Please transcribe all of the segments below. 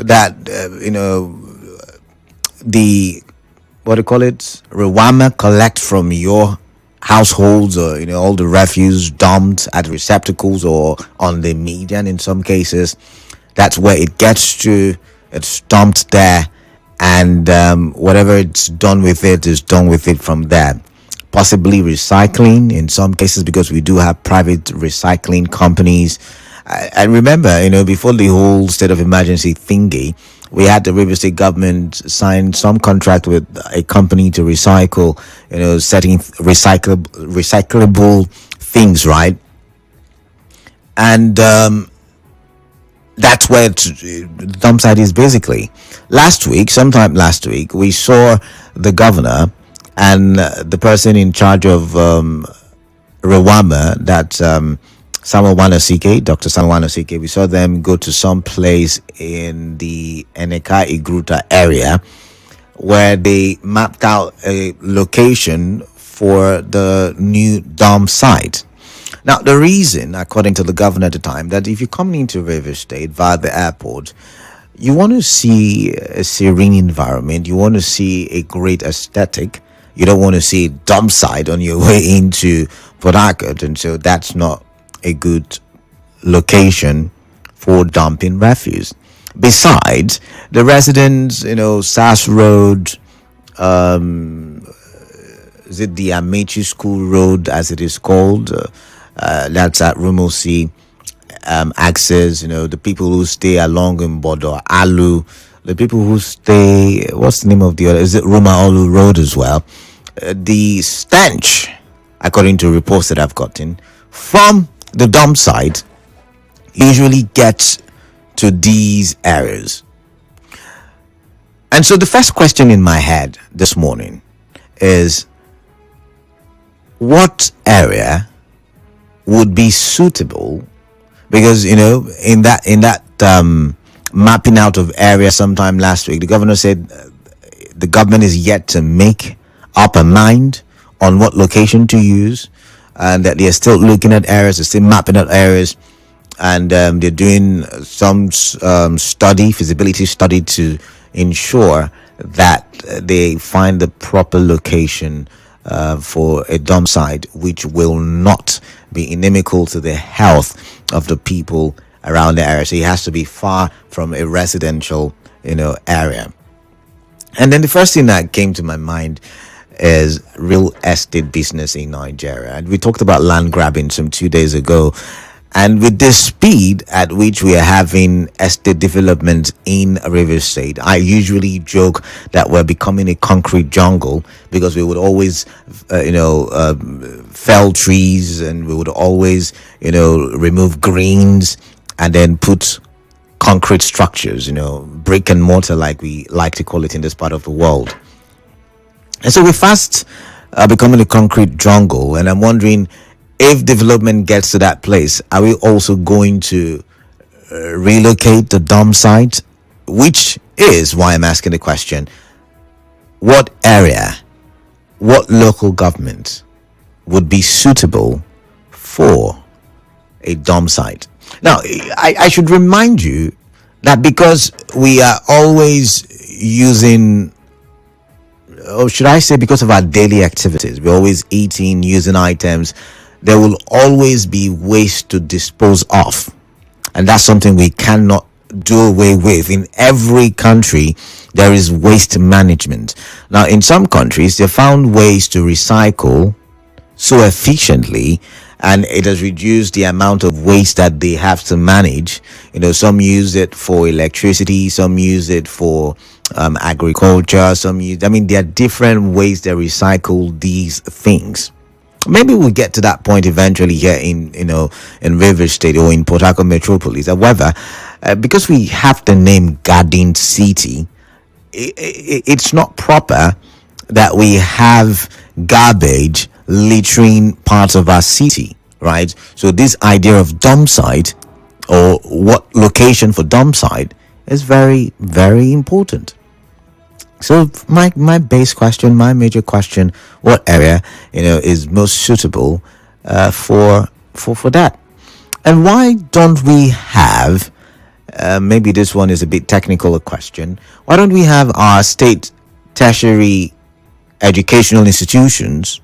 that the what do you call it, Rwama collect from your households, or all the refuse dumped at receptacles or on the median. In some cases, that's where it gets to. It's dumped there, and whatever it's done with it is done with it from there. Possibly recycling in some cases, because we do have private recycling companies. I remember, before the whole state of emergency thingy, we had the River State government sign some contract with a company to recycle, setting recyclable things, right? And that's where the dump site is basically. Sometime last week, we saw the governor and the person in charge of Rwama, that Samuel Wanasike, Dr. Samuel Wanasike. We saw them go to some place in the Eneka Igruta area where they mapped out a location for the new dump site. Now, the reason, according to the governor at the time, that if you come into River State via the airport, you want to see a serene environment, you want to see a great aesthetic, you don't want to see a dump site on your way into Port Harcourt, and so that's not a good location for dumping refuse. Besides, the residents, SAS Road, is it the Amechi School Road, as it is called? That's at Rumosi access. The people who stay along in Bodo Alu, the people who stay, what's the name of the other? Is it Ruma Olu Road as well? The stench, according to reports that I've gotten from the dump site, usually gets to these areas. And so the first question in my head this morning is, what area would be suitable? Because in that mapping out of area sometime last week, the governor said the government is yet to make up a mind on what location to use, and that they're still looking at areas, they're still mapping out areas, and they're doing some feasibility study to ensure that they find the proper location for a dump site which will not be inimical to the health of the people around the area. So it has to be far from a residential area. And then the first thing that came to my mind is real estate business in Nigeria. And we talked about land grabbing some 2 days ago. And with the speed at which we are having estate development in River State, I usually joke that we're becoming a concrete jungle, because we would always, fell trees, and we would always, remove greens and then put concrete structures, brick and mortar, like we like to call it in this part of the world. And so we're fast becoming a concrete jungle. And I'm wondering, if development gets to that place, are we also going to relocate the dump site? Which is why I'm asking the question, what area, what local government would be suitable for a dump site? Now, I should remind you that because we are always using, or should I say because of our daily activities, we're always eating, using items, there will always be waste to dispose of. And that's something we cannot do away with. In every country, there is waste management. Now, in some countries, they found ways to recycle so efficiently, and it has reduced the amount of waste that they have to manage. Some use it for electricity, some use it for agriculture, there are different ways they recycle these things. Maybe we'll get to that point eventually here in River State or in Port Harcourt Metropolis. However, because we have the name Garden City, it's not proper that we have garbage littering parts of our city, right? So this idea of dump site, or what location for dump site, is very, very important. So my base question, my major question, what area is most suitable for that? And why don't we have maybe this one is a bit technical a question. Why don't we have our state tertiary educational institutions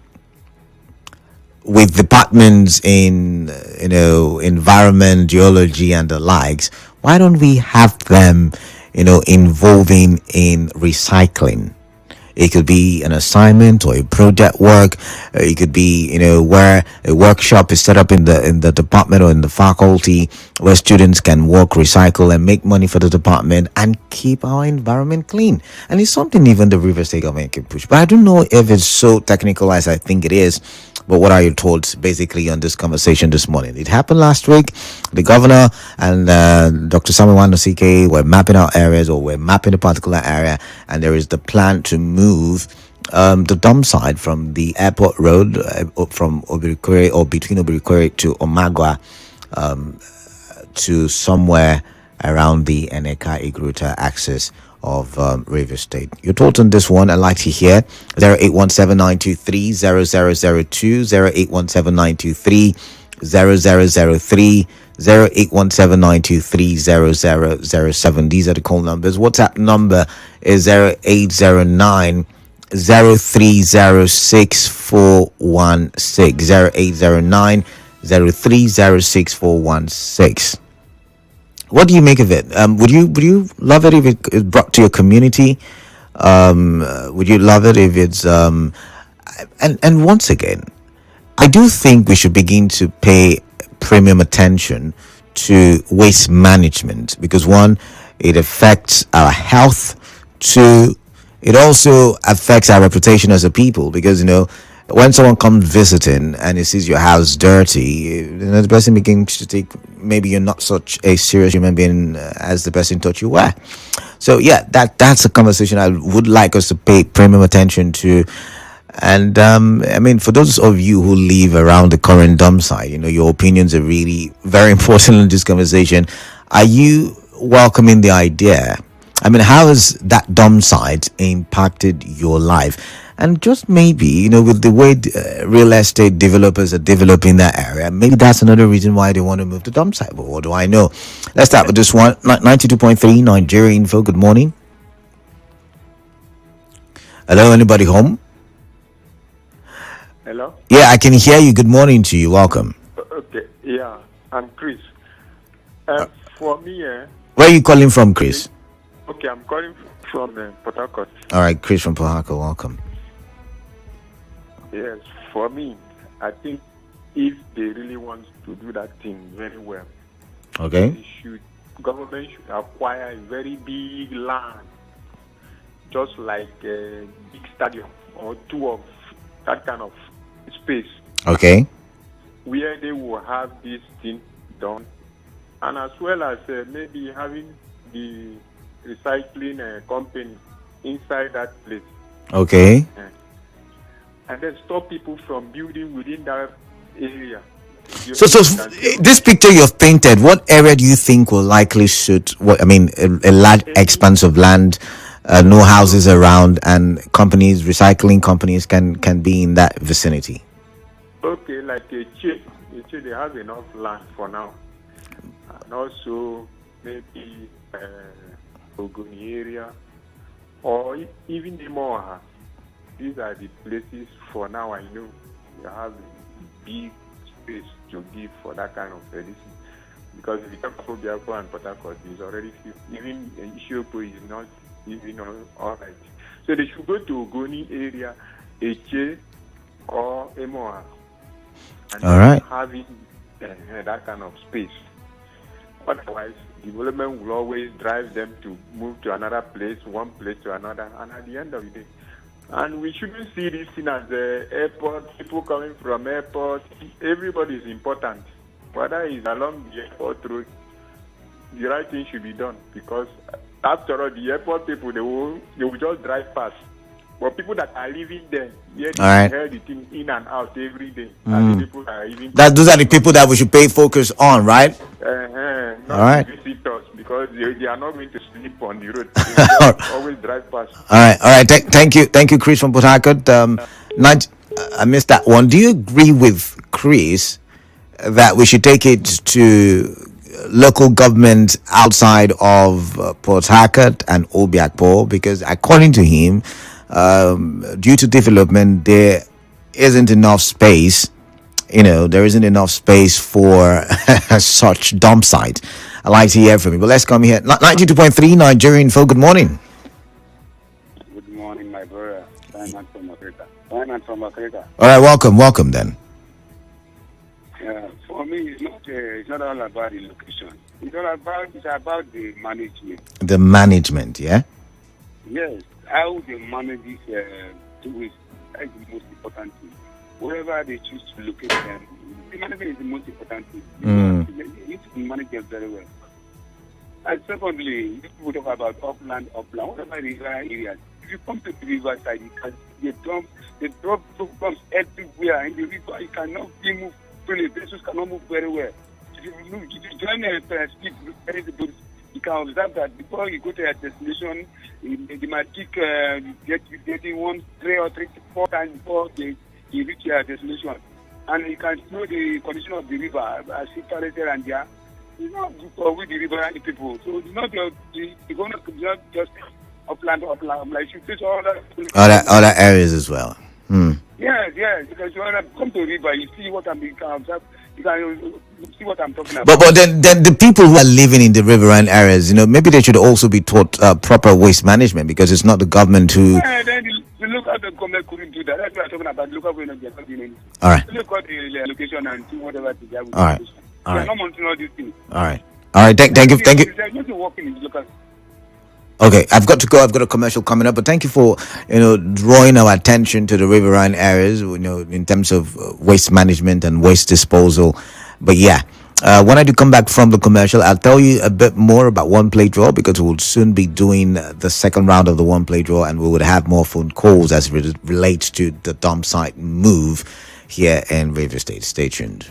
with departments in environment, geology, and the likes? Why don't we have them involving in recycling? It could be an assignment or a project work. It could be, where a workshop is set up in the department or in the faculty, where students can work, recycle, and make money for the department and keep our environment clean. And it's something even the River State government can push. But I don't know if it's so technical as I think it is. But what are your thoughts basically on this conversation this morning? It happened last week. The governor and Dr. Samuel Wanosike were mapping out areas, or were mapping a particular area, and there is the plan to move the dump site from the airport road, from Obirikore, or between Obirikore to Omagua, to somewhere around the Eneka Igruta axis of River State. Your thoughts on this one, I'd like to hear. 08179230002, 08179230003, 08179230007. These are the call numbers. WhatsApp number is 0809 0306 0809 0306 What do you make of it? Would you love it if it is brought to your community? Would you love it if it's and once again, I do think we should begin to pay premium attention to waste management, because one, it affects our health. Two, it also affects our reputation as a people, because when someone comes visiting and he sees your house dirty, the person begins to think maybe you're not such a serious human being as the person thought you were. So yeah, that's a conversation I would like us to pay premium attention to. And I mean, for those of you who live around the current dump site, your opinions are really very important in this conversation. Are you welcoming the idea? I mean, how has that dump site impacted your life? And just maybe, with the way real estate developers are developing that area, maybe that's another reason why they want to move the dump site. But what do I know? Let's start with this one. 92.3 Nigeria Info. Good morning. Hello, anybody home? Hello? Yeah, I can hear you. Good morning to you. Welcome. Okay, yeah, I'm Chris. For me, where are you calling from, Chris? Okay, I'm calling from Port Harcourt. All right, Chris from Port Harcourt. Welcome. Yes, for me, I think if they really want to do that thing very well, okay, government should acquire a very big land, just like a big stadium or two of that kind of space. Okay. Where they will have this thing done, and as well as maybe having the recycling company inside that place. Okay. And then stop people from building within that area. So this picture you've painted, what area do you think will likely suit? What I mean, a large expanse of land, no houses around, and companies, recycling companies, can be in that vicinity. Okay, like a Che, they have enough land for now, and also maybe Ogoni area, or even the Moha. These are the places for now. I know you have a big space to give for that kind of medicine. Because if you talk about Biako and Port Harcourt, it's already few. Even Ishiopo is not even all right. So they should go to Ogoni area, Eche or Emoa, and all right, having that kind of space. Otherwise, development will always drive them to move to another place, one place to another, and at the end of the day. And we shouldn't see this thing as the airport, people coming from airport. Everybody is important. Whether it's along the airport road, the right thing should be done, because after all, the airport people, they will just drive past. But people that are living there, they hear the thing in and out every day. And the people are even those are the people that we should pay focus on, right? Not all right. Visitors, because they are not going to sleep on the road. They always drive past. All right. Thank you, Chris from Port Harcourt. I missed that one. Do you agree with Chris that we should take it to local government outside of Port Harcourt and Obiakpo, because according to him, due to development, there isn't enough space. There isn't enough space for such dump site. I'd like to hear from you, but let's come here. 92.3 Nigerian folk, good morning. Good morning, my brother. Simon from Africa. Simon from Africa. All right, welcome then. For me, it's not all about the location. It's about the management. The management, yeah? Yes, how they manage this tourist. That's the most important thing. Wherever they choose to locate them, the management is the most important thing. You need to manage them very well. And secondly, people talk about upland, whatever river areas. If you come to the river side, you can they drop bombs everywhere in the river. You cannot be moved freely. Vessels cannot move very well. If you join a speed, you can observe that before you go to your destination, they might get 1, 3 or 4 times before you reach your destination. And you can know the condition of the river as it carries there and there. It's not with the river and the people. So it's not just upland. Like you face all other areas as well. Yes, because when I come to the river, you see what I'm observe. You can see what I'm talking about. But then the people who are living in the riverine areas, maybe they should also be taught proper waste management, because it's not the government who. Yeah, then the local government couldn't do that. That's what I'm talking about. Local government is not doing anything. All right. Look at the location and see whatever it is. All right. All right. Not monitoring all these things. All right. Thank you. There's nothing working in the local. Okay, I've got to go. I've got a commercial coming up, but thank you for drawing our attention to the riverine areas. In terms of waste management and waste disposal. But yeah, when I do come back from the commercial, I'll tell you a bit more about One Play Draw, because we'll soon be doing the second round of the One Play Draw, and we would have more phone calls as it relates to the dump site move here in River State. Stay tuned.